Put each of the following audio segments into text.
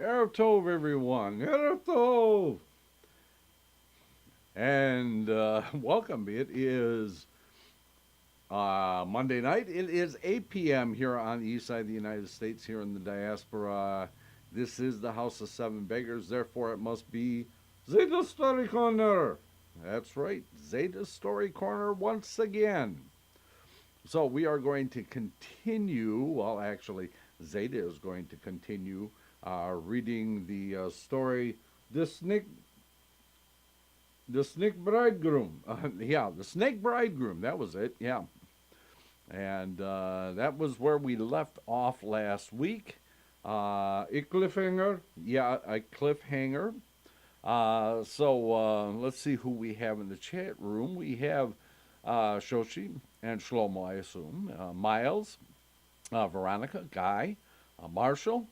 Erev Tov, everyone. Erev Tov. And welcome. It is Monday night. It is 8 p.m. here on the east side of the United States, here in the diaspora. This is the House of Seven Beggars. Therefore, it must be Zeyde's Story Corner. That's right. Zeyde's Story Corner once again. So we are going to continue. Well, actually, Zeyde is going to continue reading the story, the snake, the snake bridegroom. Yeah, the snake bridegroom. That was it. Yeah, and that was where we left off last week. A cliffhanger. Yeah, a cliffhanger. So let's see who we have in the chat room. We have Shoshi and Shlomo, I assume. Miles, Veronica, Guy, Marshall,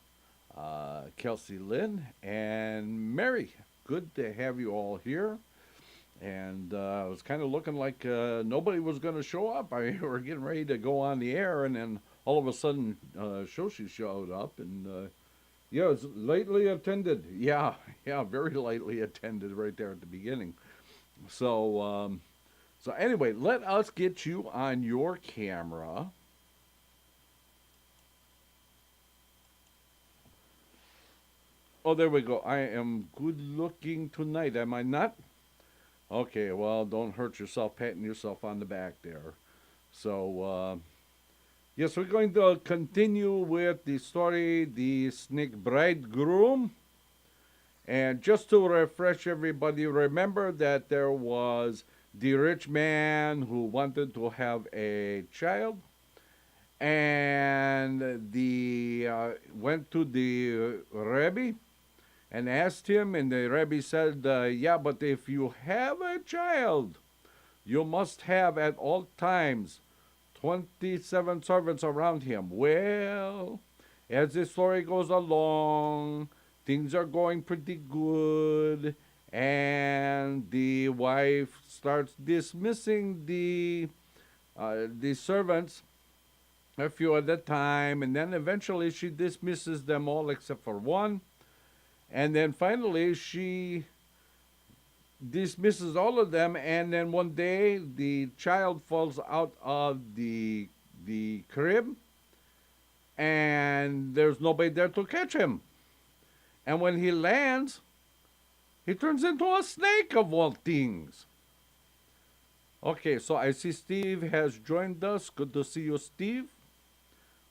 Kelsey Lynn, and Mary. Good to have you all here. And it was kind of looking like nobody was going to show up. I mean, we were getting ready to go on the air, and then all of a sudden, Shoshi showed up, and yeah, it's lightly attended. Yeah, yeah, very lightly attended right there at the beginning. So, so anyway, let us get you on your camera. Oh, there we go. I am good looking tonight, am I not? Okay, well, don't hurt yourself patting yourself on the back there. So, yes, we're going to continue with the story, The Snake Bridegroom. And just to refresh everybody, remember that there was the rich man who wanted to have a child, and the went to the Rebbe and asked him, and the Rebbe said, yeah, but if you have a child, you must have at all times 27 servants around him. Well, as the story goes along, things are going pretty good, and the wife starts dismissing the servants a few at a time, and then eventually she dismisses them all except for one. And then finally, she dismisses all of them. And then one day, the child falls out of the crib, and there's nobody there to catch him. And when he lands, he turns into a snake of all things. Okay, so I see Steve has joined us. Good to see you, Steve.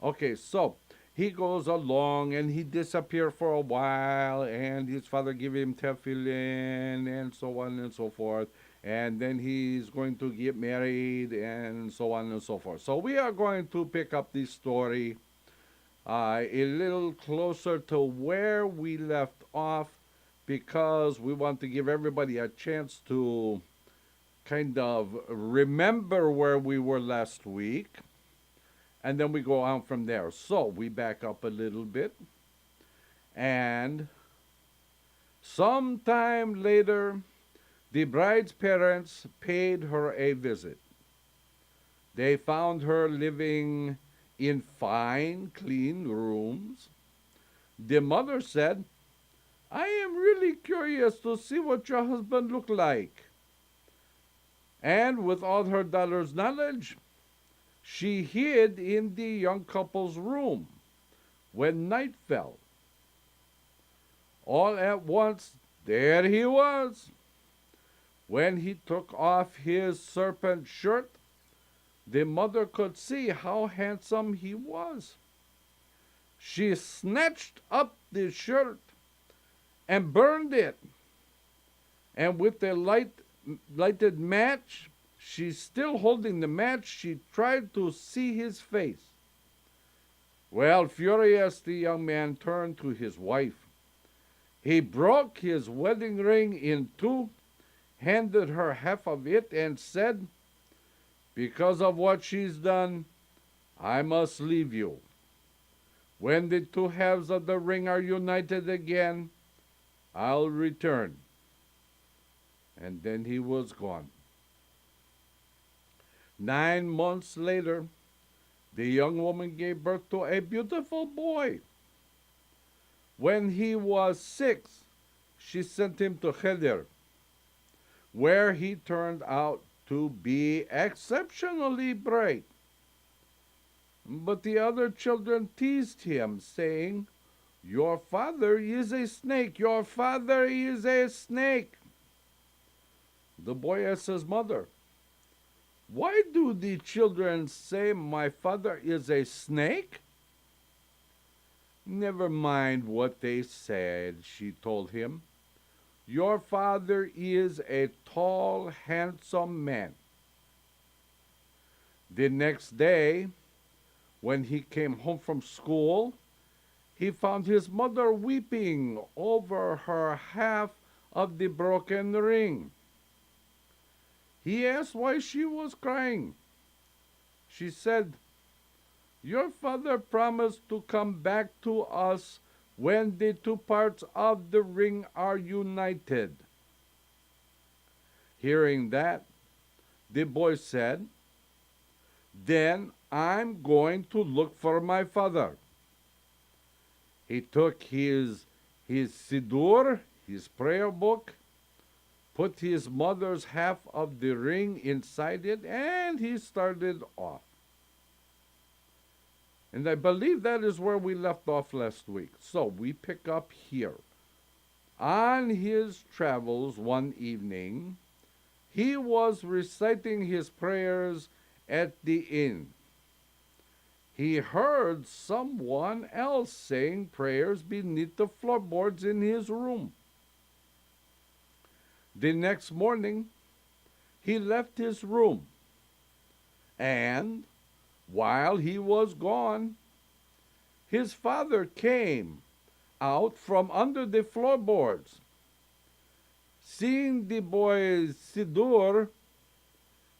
Okay, so he goes along and he disappears for a while, and his father give him tefillin and so on and so forth, and then he's going to get married and so on and so forth. So we are going to pick up this story a little closer to where we left off, because we want to give everybody a chance to kind of remember where we were last week. And then we go on from there. So we back up a little bit. And sometime later, the bride's parents paid her a visit. They found her living in fine, clean rooms. The mother said, I am really curious to see what your husband looked like. And with all her daughter's knowledge, she hid in the young couple's room when night fell. All at once, there he was. When he took off his serpent shirt, the mother could see how handsome he was. She snatched up the shirt and burned it. And with the lighted match, she's still holding the match, she tried to see his face. Well, furious, the young man turned to his wife. He broke his wedding ring in two, handed her half of it, and said, because of what she's done, I must leave you. When the two halves of the ring are united again, I'll return. And then he was gone. 9 months later, the young woman gave birth to a beautiful boy. When he was 6, she sent him to Cheder, where he turned out to be exceptionally bright. But the other children teased him, saying, "Your father is a snake! Your father is a snake!" The boy asked his mother, "Why do the children say my father is a snake?" "Never mind what they said," she told him. "Your father is a tall, handsome man." The next day, when he came home from school, he found his mother weeping over her half of the broken ring. He asked why she was crying. She said, "Your father promised to come back to us when the two parts of the ring are united." Hearing that, the boy said, "Then I'm going to look for my father." He took his siddur, his prayer book, put his mother's half of the ring inside it, and he started off. And I believe that is where we left off last week. So we pick up here. On his travels one evening, he was reciting his prayers at the inn. He heard someone else saying prayers beneath the floorboards in his room. The next morning, he left his room, and while he was gone, his father came out from under the floorboards. Seeing the boy's siddur,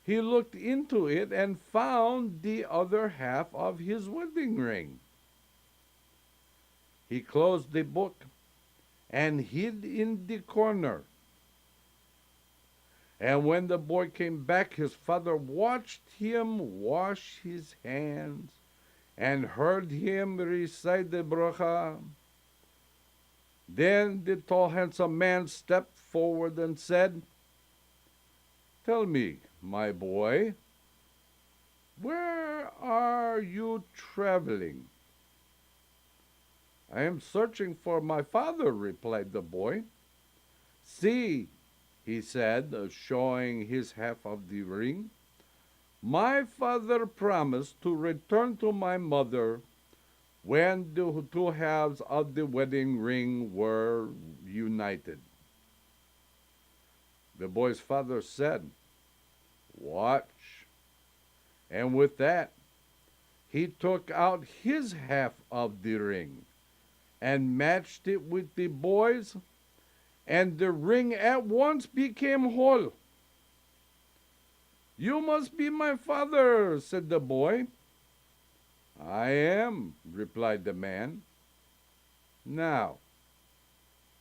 he looked into it and found the other half of his wedding ring. He closed the book and hid in the corner. And when the boy came back, his father watched him wash his hands and heard him recite the bracha. Then the tall, handsome man stepped forward and said, "Tell me, my boy, where are you traveling?" "I am searching for my father," replied the boy. "See," he said, showing his half of the ring, "my father promised to return to my mother when the two halves of the wedding ring were united." The boy's father said, "Watch." And with that, he took out his half of the ring and matched it with the boy's, and the ring at once became whole. "You must be my father," said the boy. "I am," replied the man. "Now,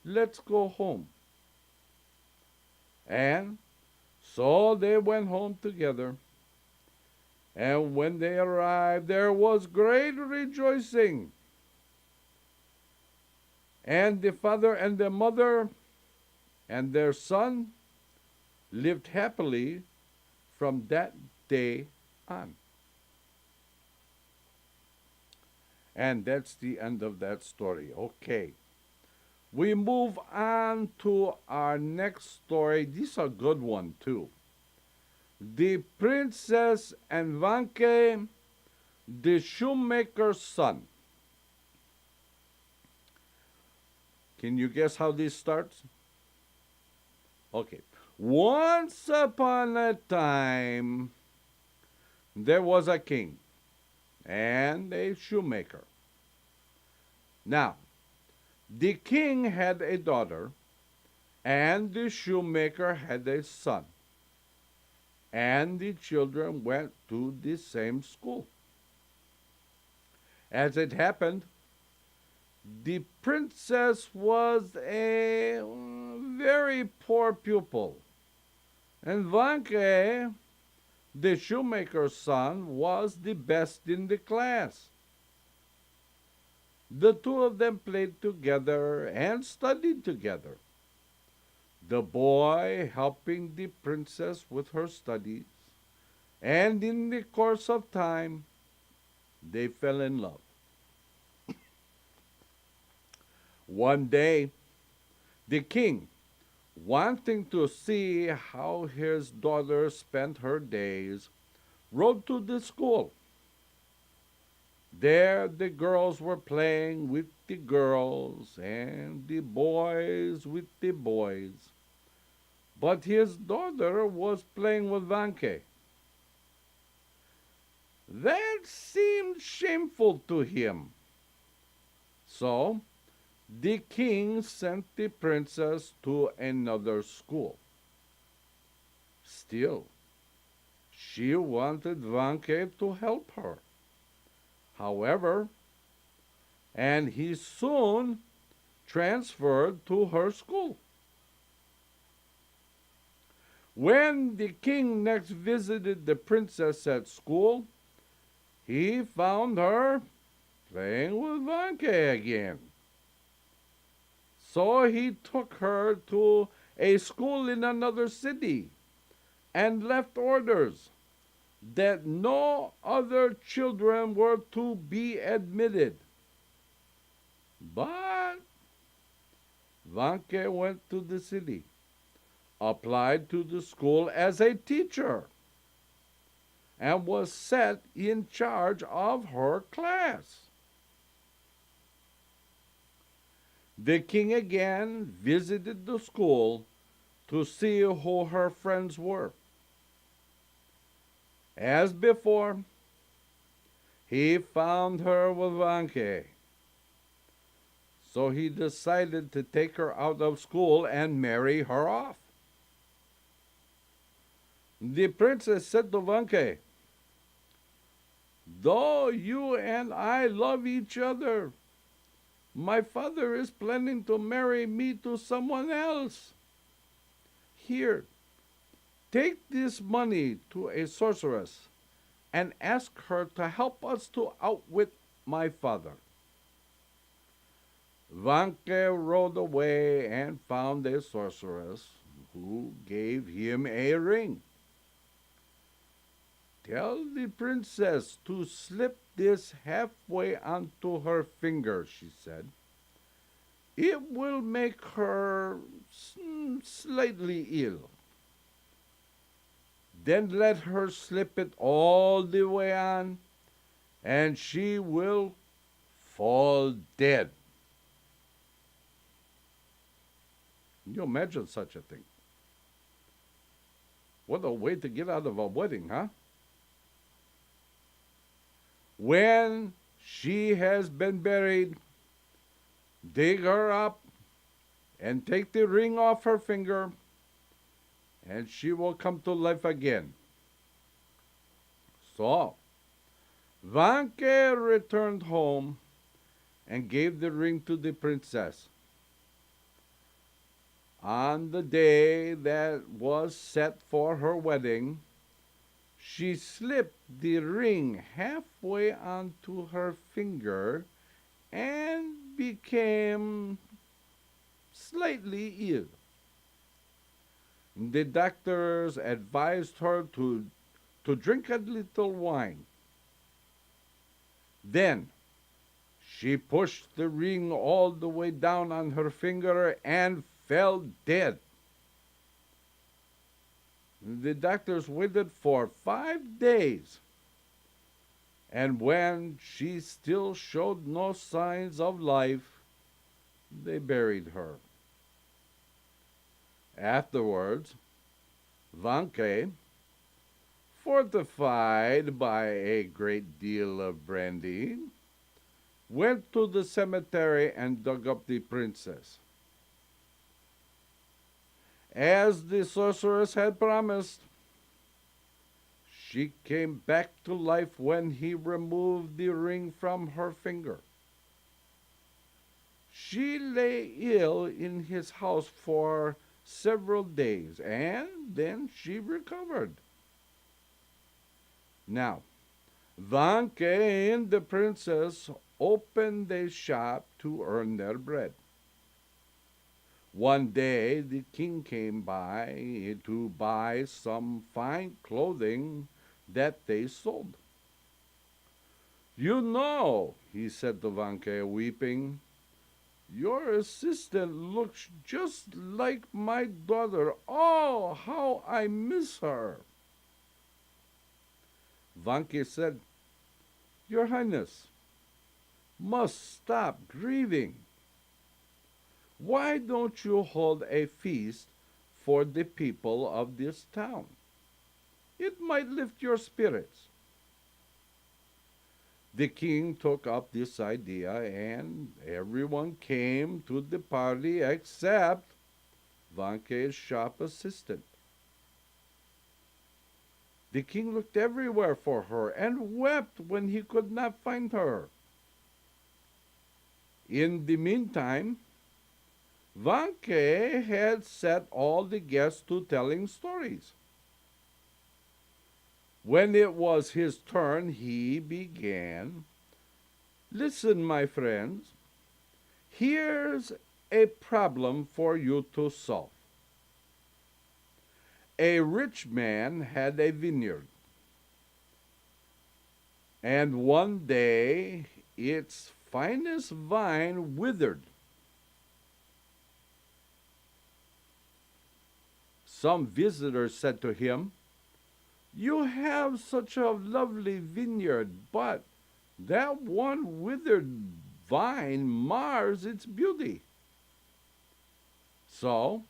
let's go home." And so they went home together. And when they arrived, there was great rejoicing. And the father and the mother and their son lived happily from that day on. And that's the end of that story. Okay. We move on to our next story. This is a good one, too. The Princess and Vanke, the shoemaker's son. Can you guess how this starts? Okay. Once upon a time, there was a king and a shoemaker. Now, the king had a daughter, and the shoemaker had a son. And the children went to the same school. As it happened, the princess was a very poor pupil, and Vanke, the shoemaker's son, was the best in the class. The two of them played together and studied together, the boy helping the princess with her studies, and in the course of time, they fell in love. One day, the king, wanting to see how his daughter spent her days, rode to the school. There the girls were playing with the girls and the boys with the boys. But his daughter was playing with Vanke. That seemed shameful to him. So the king sent the princess to another school. Still, she wanted Vanke to help her. However, and he soon transferred to her school. When the king next visited the princess at school, he found her playing with Vanke again. So he took her to a school in another city and left orders that no other children were to be admitted. But Vanke went to the city, applied to the school as a teacher, and was set in charge of her class. The king again visited the school to see who her friends were. As before, he found her with Vanke. So he decided to take her out of school and marry her off. The princess said to Vanke, "Though you and I love each other, my father is planning to marry me to someone else. Here, take this money to a sorceress and ask her to help us to outwit my father." Vanke rode away and found a sorceress who gave him a ring. "Tell the princess to slip this halfway onto her finger," she said. "It will make her slightly ill. Then let her slip it all the way on, and she will fall dead." Can you imagine such a thing? What a way to get out of a wedding, huh? When she has been buried, dig her up and take the ring off her finger, and she will come to life again. So, Vanke returned home and gave the ring to the princess. On the day that was set for her wedding, she slipped the ring halfway onto her finger and became slightly ill. The doctors advised her to drink a little wine. Then she pushed the ring all the way down on her finger and fell dead. The doctors waited for 5 days, and when she still showed no signs of life, they buried her. Afterwards, Vanke, fortified by a great deal of brandy, went to the cemetery and dug up the princess. As the sorceress had promised, she came back to life when he removed the ring from her finger. She lay ill in his house for several days, and then she recovered. Now, Vanke and the princess opened a shop to earn their bread. One day the king came by to buy some fine clothing that they sold. You know, he said to Vanke, weeping, your assistant looks just like my daughter. Oh, how I miss her. Vanke said, Your Highness must stop grieving. Why don't you hold a feast for the people of this town? It might lift your spirits. The king took up this idea, and everyone came to the party except Vanke's shop assistant. The king looked everywhere for her and wept when he could not find her. In the meantime, Vanke had set all the guests to telling stories. When it was his turn, he began, Listen, my friends, here's a problem for you to solve. A rich man had a vineyard, and one day its finest vine withered. Some visitors said to him, You have such a lovely vineyard, but that one withered vine mars its beauty. So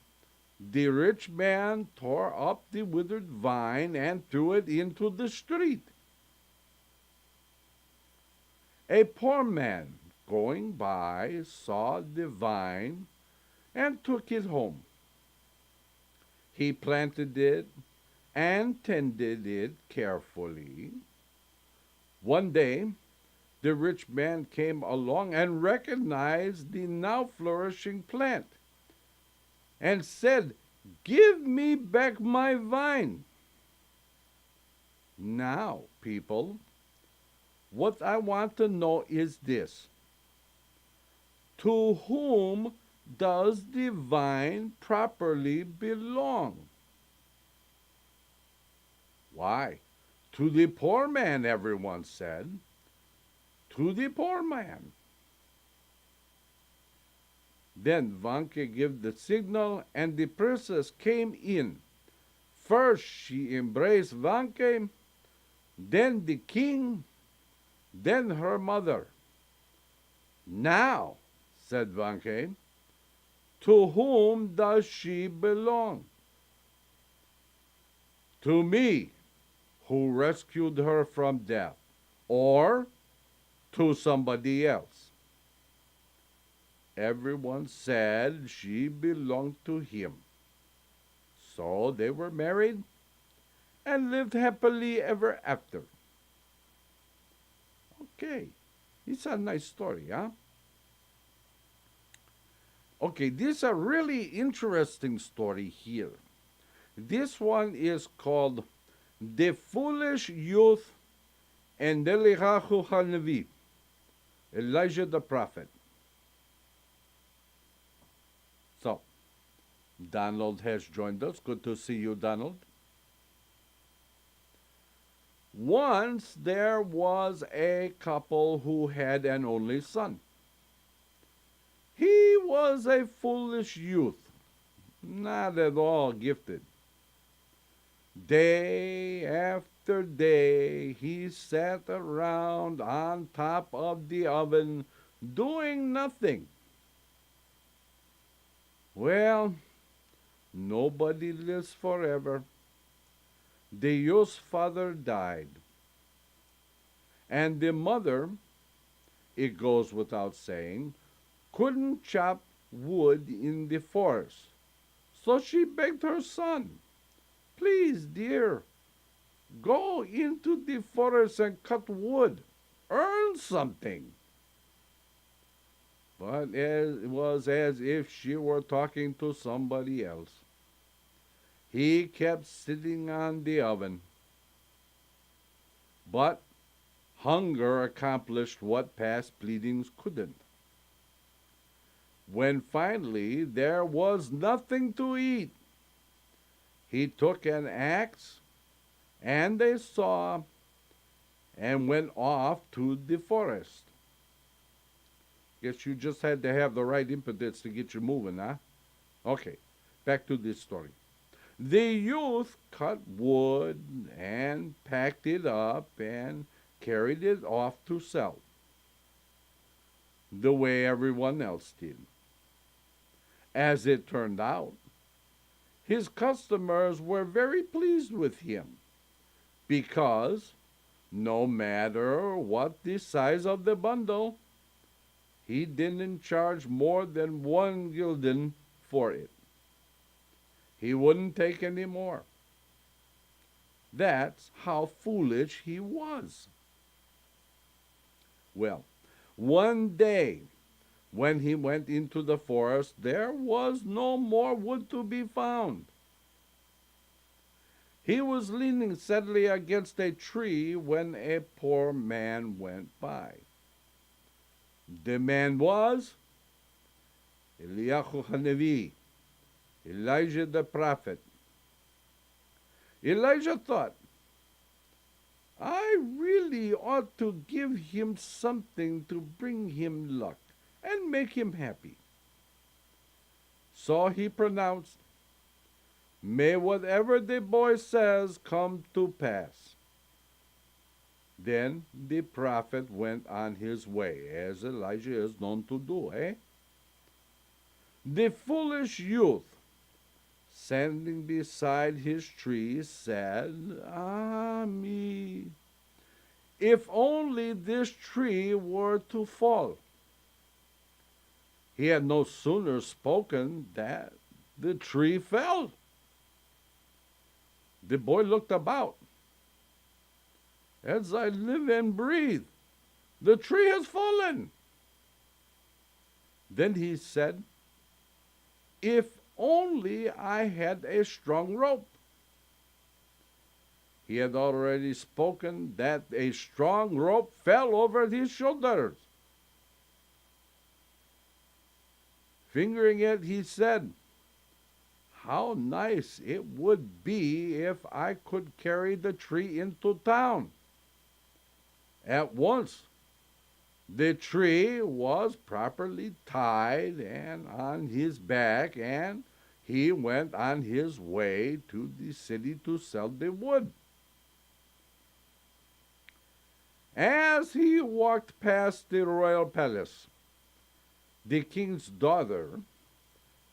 the rich man tore up the withered vine and threw it into the street. A poor man going by saw the vine and took it home. He planted it and tended it carefully. One day, the rich man came along and recognized the now flourishing plant and said, Give me back my vine. Now, people, what I want to know is this. To whom does the vine properly belong? Why, to the poor man, everyone said. To the poor man. Then Vanke gave the signal, and the princess came in. First she embraced Vanke, then the king, then her mother. Now, said Vanke, to whom does she belong? To me, who rescued her from death, or to somebody else? Everyone said she belonged to him. So they were married and lived happily ever after. Okay, it's a nice story, huh? Okay, this is a really interesting story here. This one is called The Foolish Youth and Eliyahu HaNavi, Elijah the Prophet. So, Donald has joined us. Good to see you, Donald. Once there was a couple who had an only son. He was a foolish youth, not at all gifted. Day after day he sat around on top of the oven doing nothing. Well, nobody lives forever. The youth's father died, and the mother, it goes without saying, couldn't chop wood in the forest. So she begged her son, Please, dear, go into the forest and cut wood. Earn something. But it was as if she were talking to somebody else. He kept sitting on the oven. But Hunger accomplished what past pleadings couldn't. When finally there was nothing to eat, he took an axe and a saw and went off to the forest. Guess you just had to have the right impetus to get you moving, huh? Okay, back to this story. The youth cut wood and packed it up and carried it off to sell, the way everyone else did. As it turned out, his customers were very pleased with him because no matter what the size of the bundle, he didn't charge more than 1 gulden for it. He wouldn't take any more. That's how foolish he was. Well, one day when he went into the forest, there was no more wood to be found. He was leaning steadily against a tree when a poor man went by. The man was Eliyahu Hanavi, Elijah the prophet. Elijah thought, I really ought to give him something to bring him luck and make him happy. So he pronounced, May whatever the boy says come to pass. Then the prophet went on his way, as Elijah is known to do, eh? The foolish youth, standing beside his tree, said, Ah me, if only this tree were to fall. He had no sooner spoken that the tree fell. The boy looked about. As I live and breathe, the tree has fallen. Then he said, If only I had a strong rope. He had already spoken that a strong rope fell over his shoulders. Fingering it, he said, How nice it would be if I could carry the tree into town. At once, the tree was properly tied and on his back, and he went on his way to the city to sell the wood. As he walked past the royal palace, the king's daughter,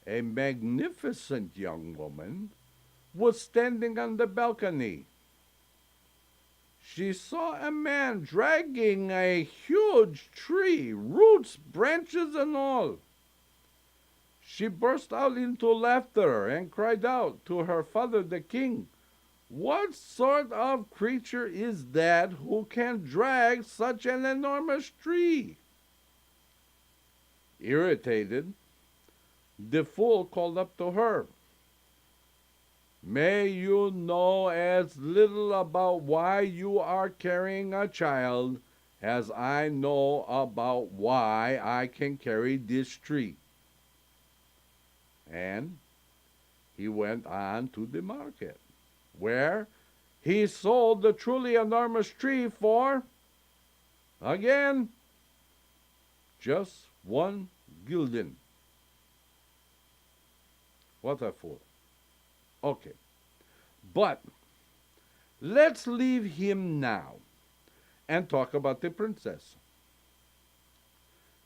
a magnificent young woman, was standing on the balcony. She saw a man dragging a huge tree, roots, branches, and all. She burst out into laughter and cried out to her father, the king, What sort of creature is that who can drag such an enormous tree? Irritated, the fool called up to her, May you know as little about why you are carrying a child as I know about why I can carry this tree. And he went on to the market, where he sold the truly enormous tree for, again, just 1 gulden. What a fool. Okay, but let's leave him now and talk about the princess.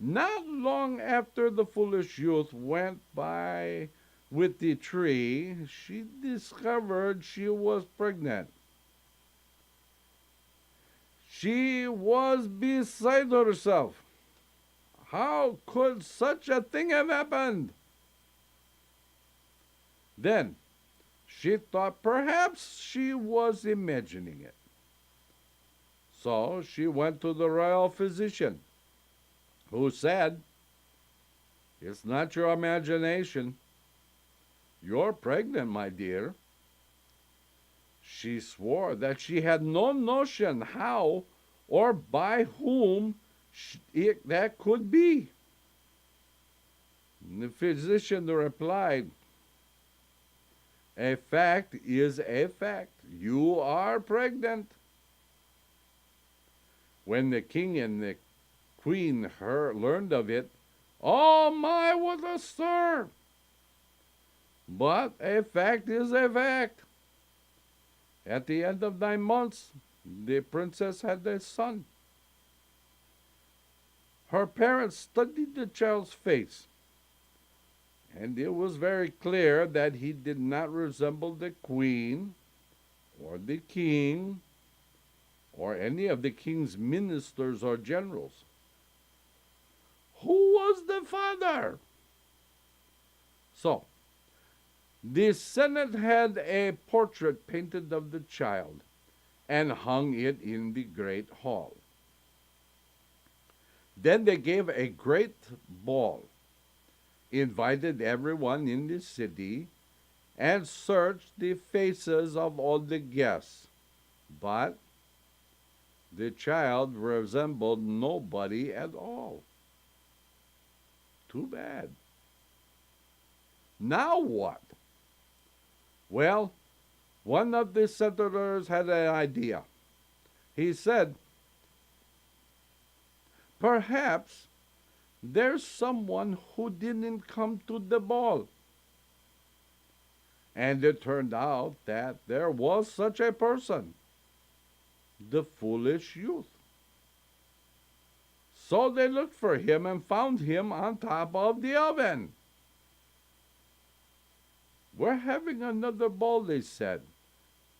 Not long after the foolish youth went by with the tree, she discovered she was pregnant. She was beside herself. How could such a thing have happened? Then she thought perhaps she was imagining it. So she went to the royal physician, who said, It's not your imagination. You're pregnant, my dear. She swore that she had no notion how or by whom that could be. And the physician replied, a fact is a fact. You are pregnant. When the king and the queen learned of it, oh my, what a stir! But a fact is a fact. At the end of 9 months, the princess had a son. Her parents studied the child's face, and it was very clear that he did not resemble the queen or the king or any of the king's ministers or generals. Who was the father? So, the Senate had a portrait painted of the child and hung it in the great hall. Then they gave a great ball, invited everyone in the city, and searched the faces of all the guests. But the child resembled nobody at all. Too bad. Now what? Well, one of the senators had an idea. He said, perhaps there's someone who didn't come to the ball. And it turned out that there was such a person, the foolish youth. So they looked for him and found him on top of the oven. We're having another ball, they said.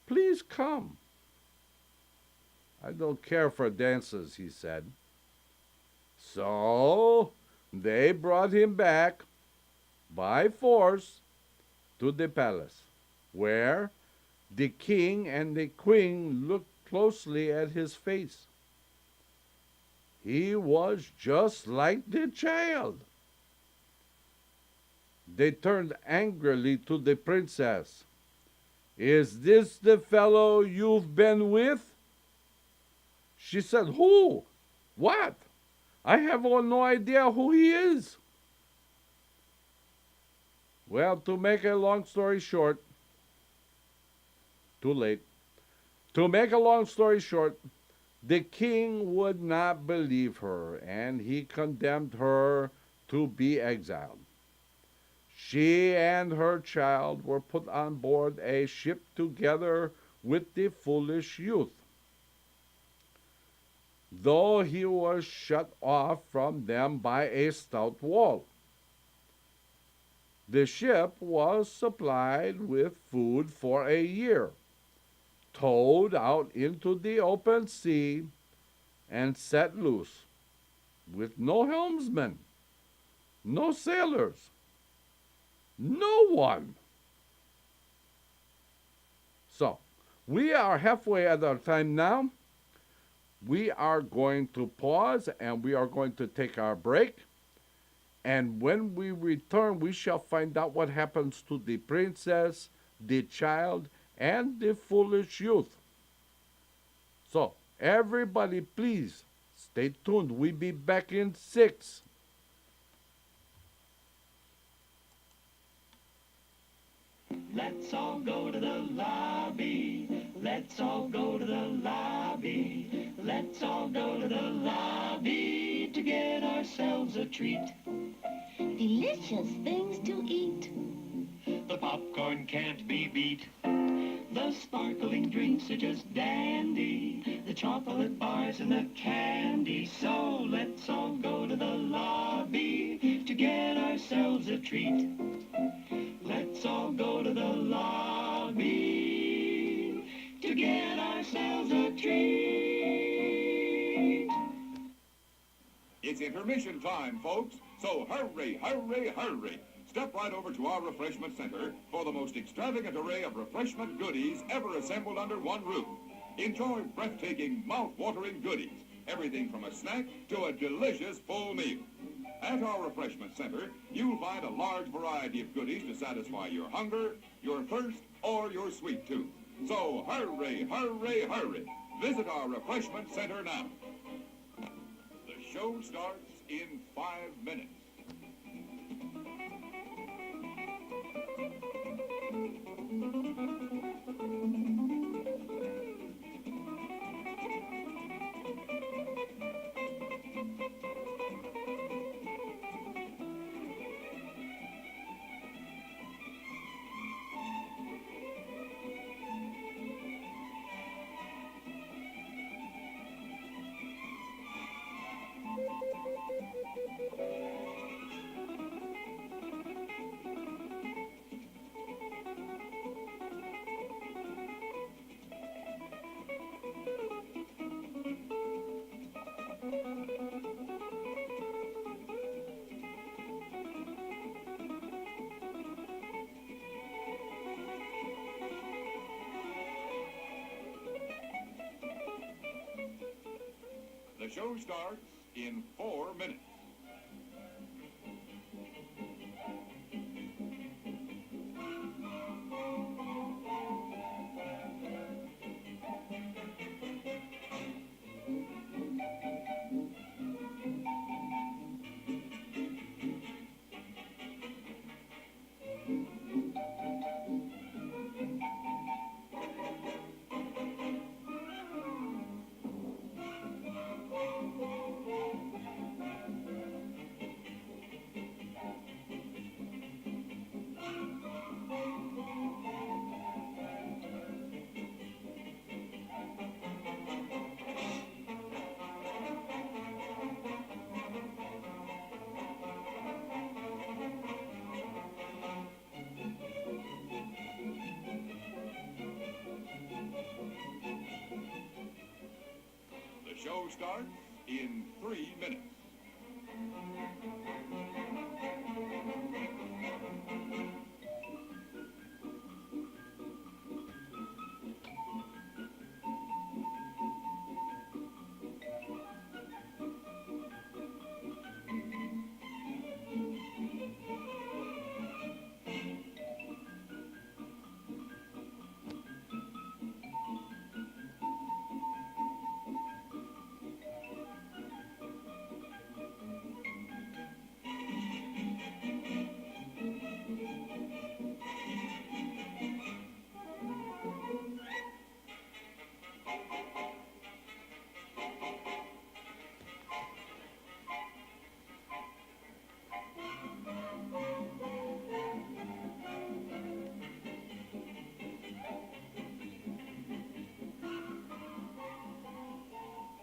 Please come. I don't care for dances, he said. So they brought him back by force to the palace, where the king and the queen looked closely at his face. He was just like the child. They turned angrily to the princess. Is this the fellow you've been with? She said, who? What? I have no idea who he is. Well, to make a long story short, too late. To make a long story short, the king would not believe her, and he condemned her to be exiled. She and her child were put on board a ship together with the foolish youth, though he was shut off from them by a stout wall. The ship was supplied with food for a year, towed out into the open sea, and set loose, with no helmsman, no sailors, no one. So, we are halfway at our time now. We are going to pause and we are going to take our break. And when we return, we shall find out what happens to the princess, the child, and the foolish youth. So, everybody, please stay tuned. We'll be back in 6. Let's all go to the lobby. Let's all go to the lobby. Let's all go to the lobby to get ourselves a treat. Delicious things to eat. The popcorn can't be beat. The sparkling drinks are just dandy. The chocolate bars and the candy. So let's all go to the lobby to get ourselves a treat. Let's all go to the lobby to get ourselves a treat. It's intermission time, folks. So hurry, hurry, hurry. Step right over to our refreshment center for the most extravagant array of refreshment goodies ever assembled under one roof. Enjoy breathtaking, mouth-watering goodies. Everything from a snack to a delicious full meal. At our refreshment center, you'll find a large variety of goodies to satisfy your hunger, your thirst, or your sweet tooth. So hurry, hurry, hurry. Visit our refreshment center now. show starts in 5 minutes. The show starts in 4 minutes. The show starts in 3 minutes.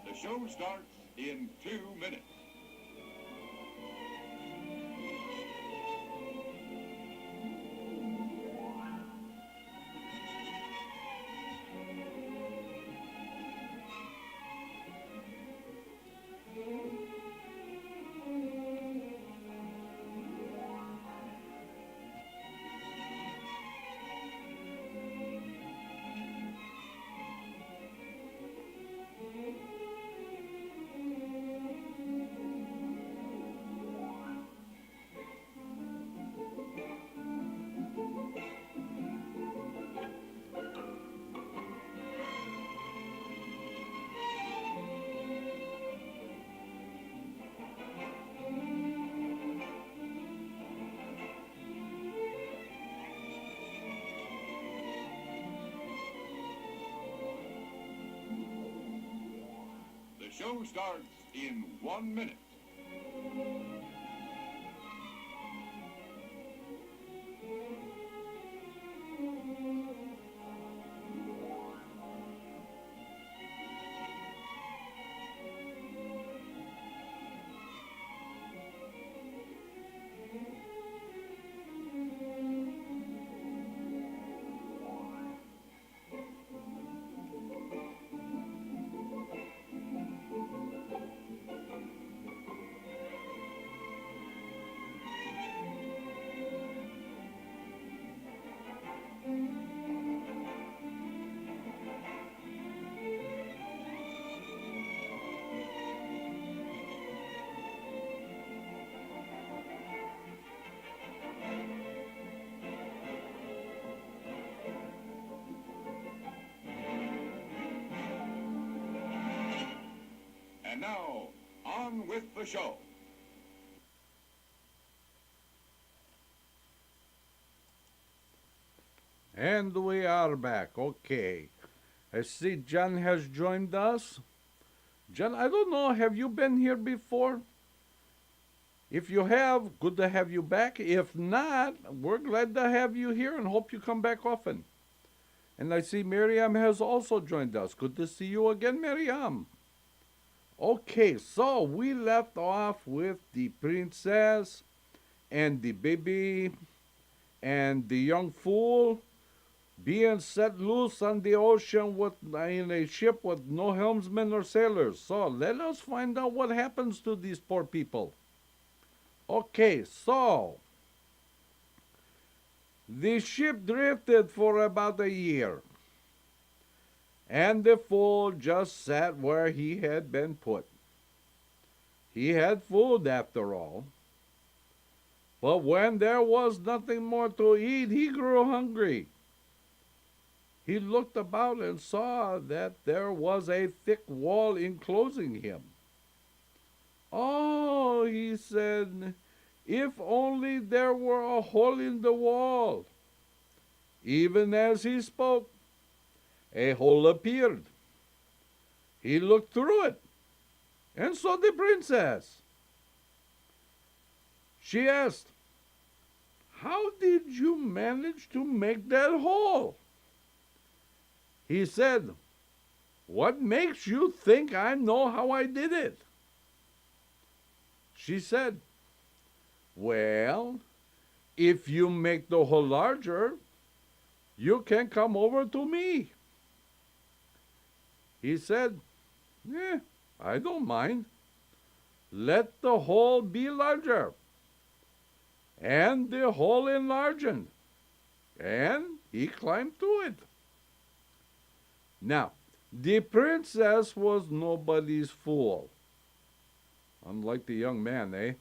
The show starts in 2 minutes. The show starts in 1 minute. And now, on on with the show. And we are back. Okay. I see John has joined us. John, I don't know, have you been here before? If you have, good to have you back. If not, we're glad to have you here and hope you come back often. And I see Miriam has also joined us. Good to see you again, Miriam. Okay, so we left off with the princess and the baby and the young fool being set loose on the ocean in a ship with no helmsman or sailors. So let us find out what happens to these poor people. Okay, so the ship drifted for about a year, and the fool just sat where he had been put. He had food after all, but when there was nothing more to eat, he grew hungry. He looked about and saw that there was a thick wall enclosing him. "Oh," he said, "if only there were a hole in the wall." Even as he spoke, a hole appeared. He looked through it and saw the princess. She asked, "How did you manage to make that hole?" He said, "What makes you think I know how I did it?" She said, "Well, if you make the hole larger, you can come over to me." He said, I don't mind. Let the hole be larger." And the hole enlarged, and he climbed to it. Now, the princess was nobody's fool. Unlike the young man,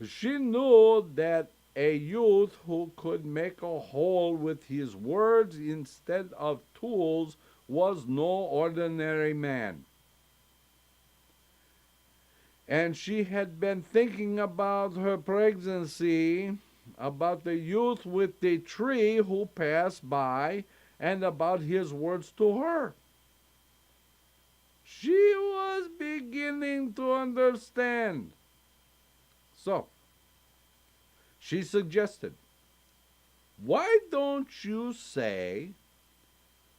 She knew that a youth who could make a hole with his words instead of tools was no ordinary man. And she had been thinking about her pregnancy, about the youth with the tree who passed by, and about his words to her. She was beginning to understand. So, she suggested, "Why don't you say,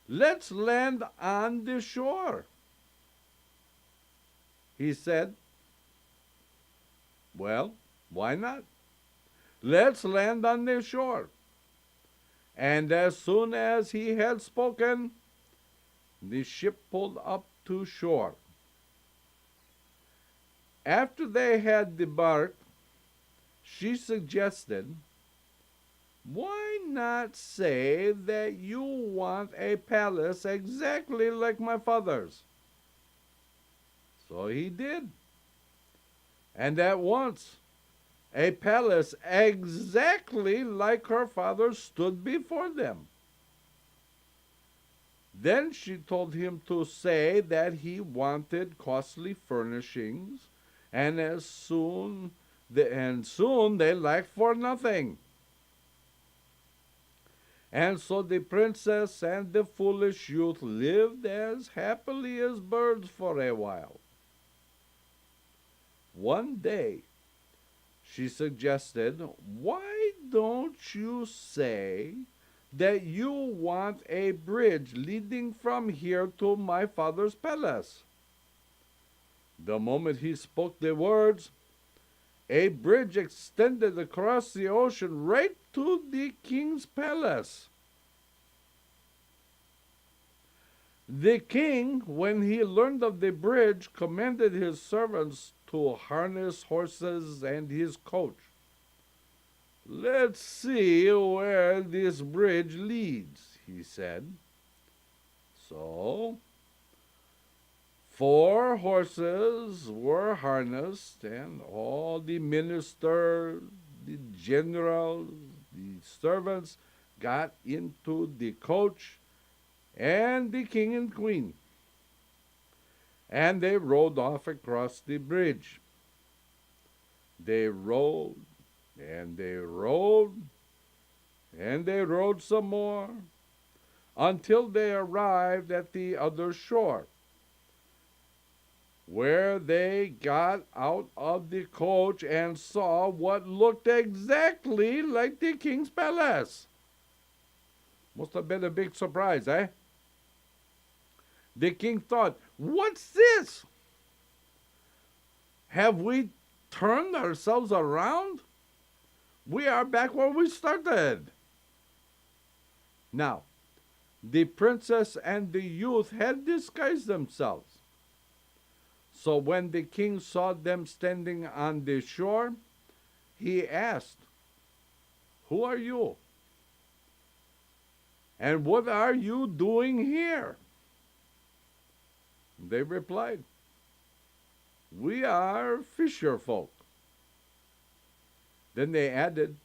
let's land on the shore?" He said, "Well, why not? Let's land on the shore." And as soon as he had spoken, the ship pulled up to shore. After they had debarked, she suggested, "Why not say that you want a palace exactly like my father's?" So he did. And at once, a palace exactly like her father's stood before them. Then she told him to say that he wanted costly furnishings, and soon they lacked for nothing. And so the princess and the foolish youth lived as happily as birds for a while. One day, she suggested, "Why don't you say that you want a bridge leading from here to my father's palace?" The moment he spoke the words, a bridge extended across the ocean right to the king's palace. The king, when he learned of the bridge, commanded his servants to harness horses and his coach. "Let's see where this bridge leads," he said. So 4 horses were harnessed, and all the ministers, the generals, the servants got into the coach, and the king and queen. and they rode off across the bridge. They rode, and they rode, and they rode some more, until they arrived at the other shore, where they got out of the coach and saw what looked exactly like the king's palace. Must have been a big surprise, eh? The king thought, "What's this? Have we turned ourselves around? We are back where we started." Now, the princess and the youth had disguised themselves. So when the king saw them standing on the shore, he asked, "Who are you? And what are you doing here?" They replied, "We are fisher folk." Then they added,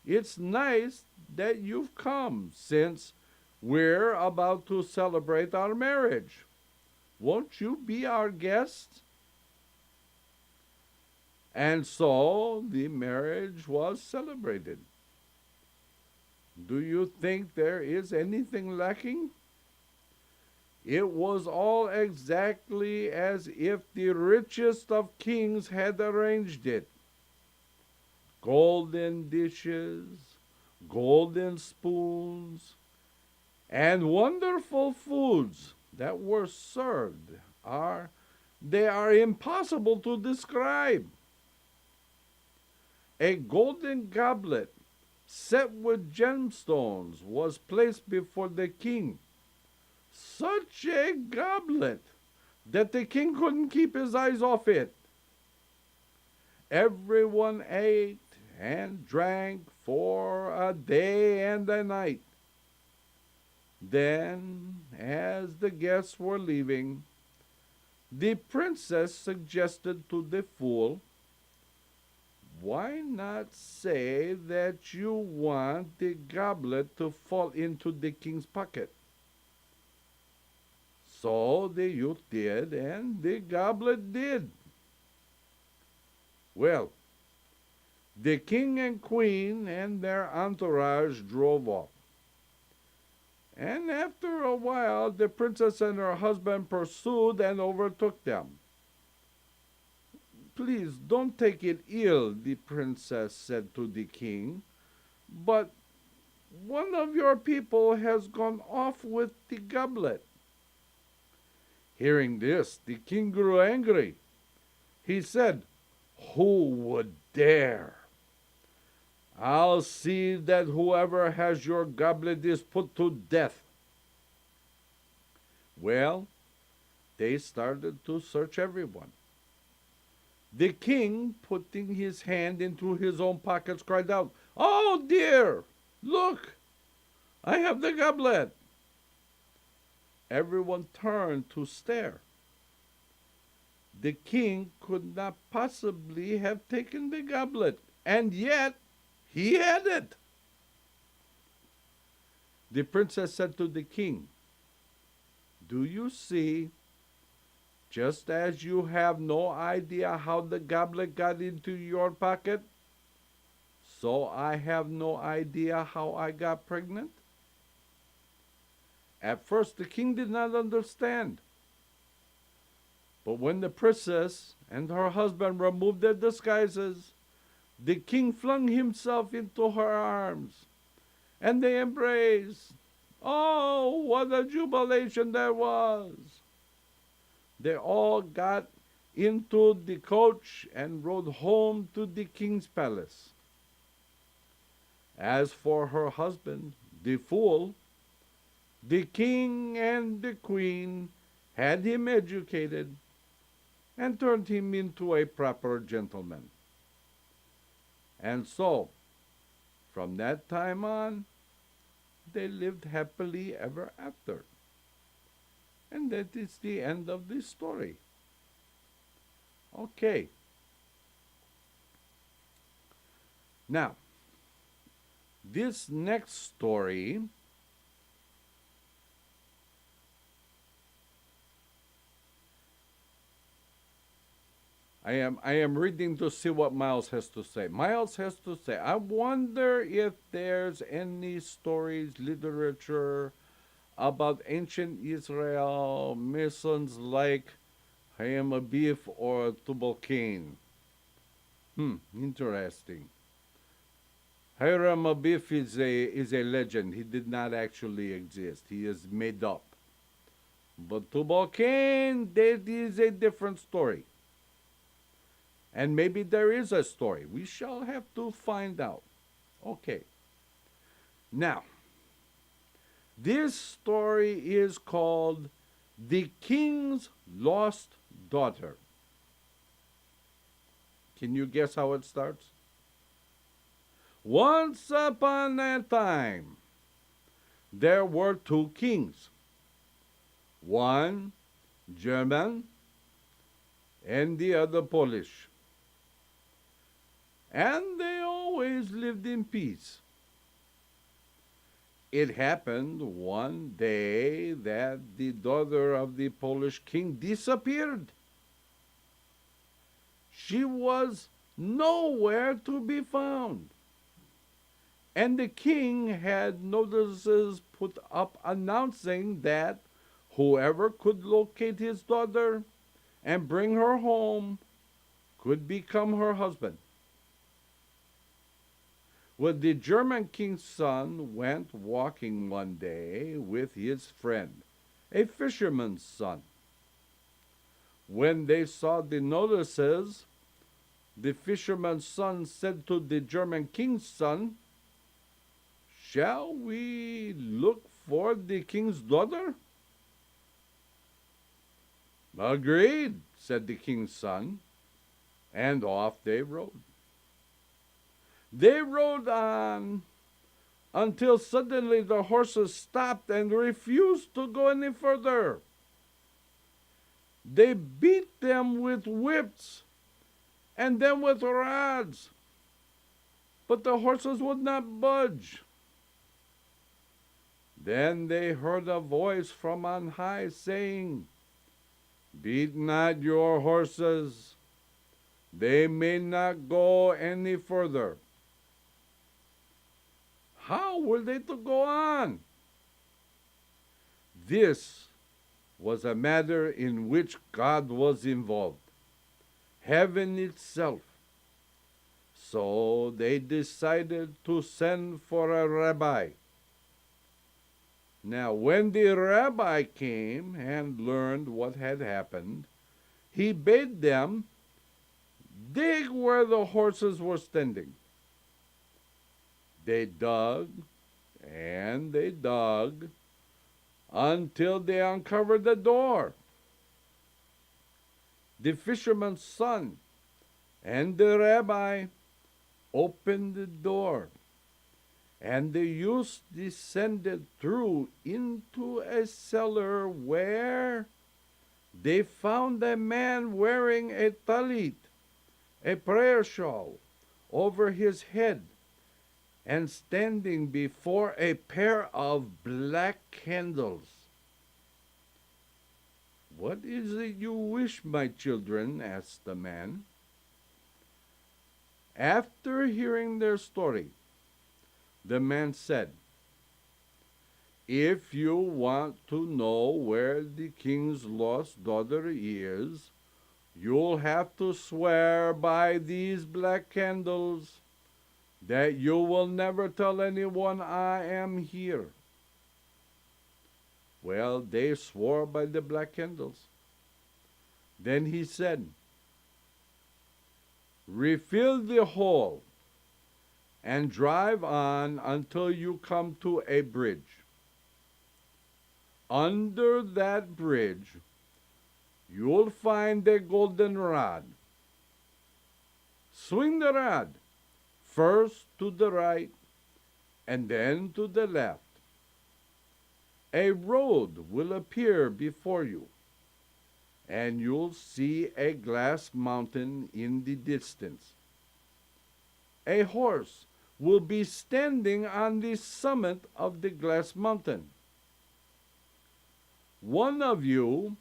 "It's nice that you've come, since we're about to celebrate our marriage. Won't you be our guest?" And so the marriage was celebrated. Do you think there is anything lacking? It was all exactly as if the richest of kings had arranged it. Golden dishes, golden spoons, and wonderful foods that were served they are impossible to describe. A golden goblet set with gemstones was placed before the king. Such a goblet that the king couldn't keep his eyes off it. Everyone ate and drank for a day and a night. Then, as the guests were leaving, the princess suggested to the fool, "Why not say that you want the goblet to fall into the king's pocket?" So the youth did, and the goblet did. Well, the king and queen and their entourage drove off. And after a while, the princess and her husband pursued and overtook them. "Please don't take it ill," the princess said to the king, "but one of your people has gone off with the goblet." Hearing this, the king grew angry. He said, "Who would dare? I'll see that whoever has your goblet is put to death." Well, they started to search everyone. The king, putting his hand into his own pockets, cried out, "Oh dear! Look! I have the goblet!" Everyone turned to stare. The king could not possibly have taken the goblet, and yet he had it. The princess said to the king, "Do you see? Just as you have no idea how the goblet got into your pocket, so I have no idea how I got pregnant." At first, the king did not understand. But when the princess and her husband removed their disguises, the king flung himself into her arms, and they embraced. Oh, what a jubilation there was! They all got into the coach and rode home to the king's palace. As for her husband, the fool, the king and the queen had him educated and turned him into a proper gentleman. And so, from that time on, they lived happily ever after. And that is the end of this story. Okay. Now, this next story I am reading to see what Miles has to say. Miles has to say, I wonder if there's any stories, literature about ancient Israel, missions like Hayam Abif or Tubal Cain. Interesting. Hiram Abif is a legend. He did not actually exist. He is made up. But Tubal Cain, that is a different story. And maybe there is a story. We shall have to find out. Okay. Now, this story is called The King's Lost Daughter. Can you guess how it starts? Once upon a time, there were two kings. One German and the other Polish. And they always lived in peace. It happened one day that the daughter of the Polish king disappeared. She was nowhere to be found. And the king had notices put up announcing that whoever could locate his daughter and bring her home could become her husband. Well, the German king's son went walking one day with his friend, a fisherman's son. When they saw the notices, the fisherman's son said to the German king's son, "Shall we look for the king's daughter?" "Agreed," said the king's son, and off they rode. They rode on until suddenly the horses stopped and refused to go any further. They beat them with whips and then with rods, but the horses would not budge. Then they heard a voice from on high saying, "Beat not your horses, they may not go any further." How were they to go on? This was a matter in which God was involved, heaven itself. So they decided to send for a rabbi. Now, when the rabbi came and learned what had happened, he bade them dig where the horses were standing. They dug and they dug until they uncovered the door. The fisherman's son and the rabbi opened the door, and the youth descended through into a cellar where they found a man wearing a talit, a prayer shawl, over his head, and standing before a pair of black candles. "What is it you wish, my children?" asked the man. After hearing their story, the man said, "If you want to know where the king's lost daughter is, you'll have to swear by these black candles that you will never tell anyone I am here." Well, they swore by the black candles. Then he said, "Refill the hole and drive on until you come to a bridge. Under that bridge, you'll find a golden rod. Swing the rod first to the right and then to the left. A road will appear before you, and you'll see a glass mountain in the distance. A horse will be standing on the summit of the glass mountain. One of you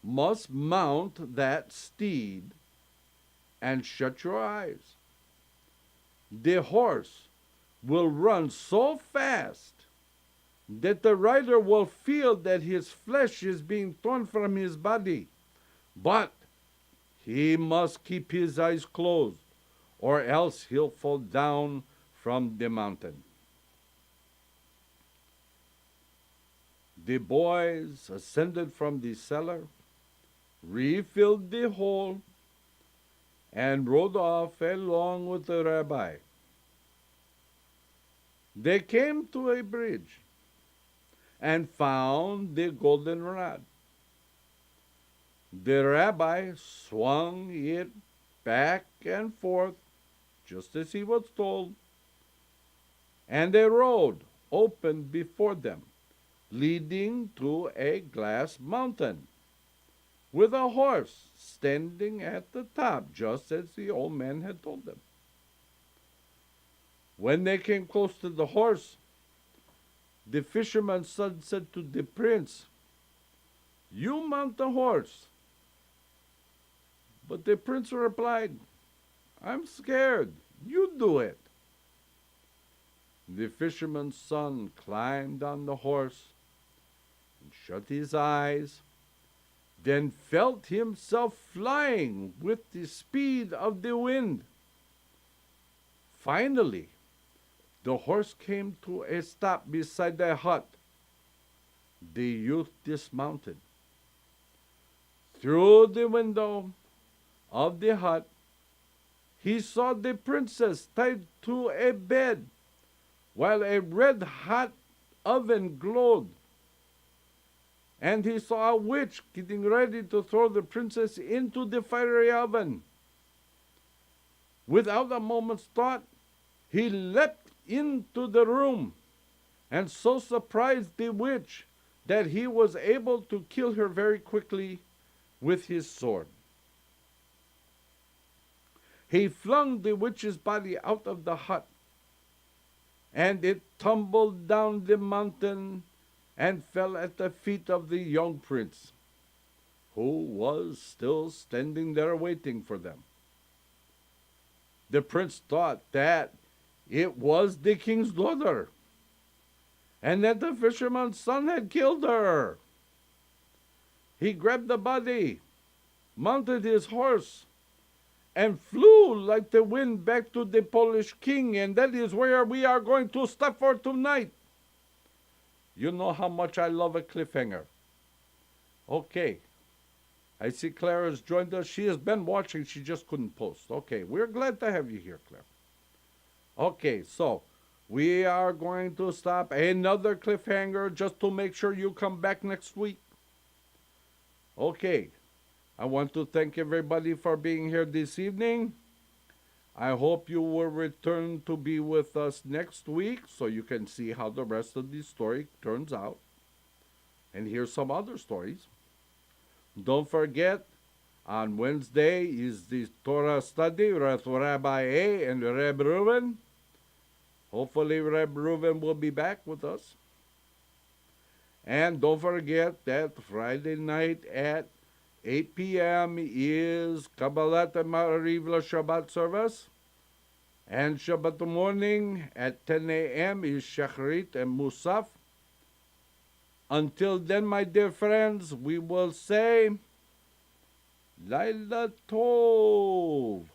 must mount that steed and shut your eyes. The horse will run so fast that the rider will feel that his flesh is being torn from his body. But he must keep his eyes closed, or else he'll fall down from the mountain. The boys ascended from the cellar, refilled the hole, and rode off along with the rabbi. They came to a bridge and found the golden rod. The rabbi swung it back and forth, just as he was told, and a road opened before them, leading to a glass mountain, with a horse standing at the top, just as the old man had told them. When they came close to the horse, the fisherman's son said to the prince, "You mount the horse." But the prince replied, "I'm scared. You do it." The fisherman's son climbed on the horse and shut his eyes, then felt himself flying with the speed of the wind. Finally, the horse came to a stop beside a hut. The youth dismounted. Through the window of the hut, he saw the princess tied to a bed, while a red-hot oven glowed. And he saw a witch getting ready to throw the princess into the fiery oven. Without a moment's thought, he leapt into the room and so surprised the witch that he was able to kill her very quickly with his sword. He flung the witch's body out of the hut, and it tumbled down the mountain and fell at the feet of the young prince, who was still standing there waiting for them. The prince thought that it was the king's daughter, and that the fisherman's son had killed her. He grabbed the body, mounted his horse, and flew like the wind back to the Polish king, and that is where we are going to stop for tonight. You know how much I love a cliffhanger. Okay. I see Claire has joined us. She has been watching. She just couldn't post. Okay. We're glad to have you here, Claire. Okay. So we are going to stop another cliffhanger just to make sure you come back next week. Okay. I want to thank everybody for being here this evening. I hope you will return to be with us next week so you can see how the rest of the story turns out and hear some other stories. Don't forget, on Wednesday is the Torah study with Rabbi A and Reb Reuven. Hopefully Reb Reuven will be back with us. And don't forget that Friday night at 8 p.m. is Kabbalat Ma'ariv Shabbat service. And Shabbat morning at 10 a.m. is Shacharit and Musaf. Until then, my dear friends, we will say, Laila Tov.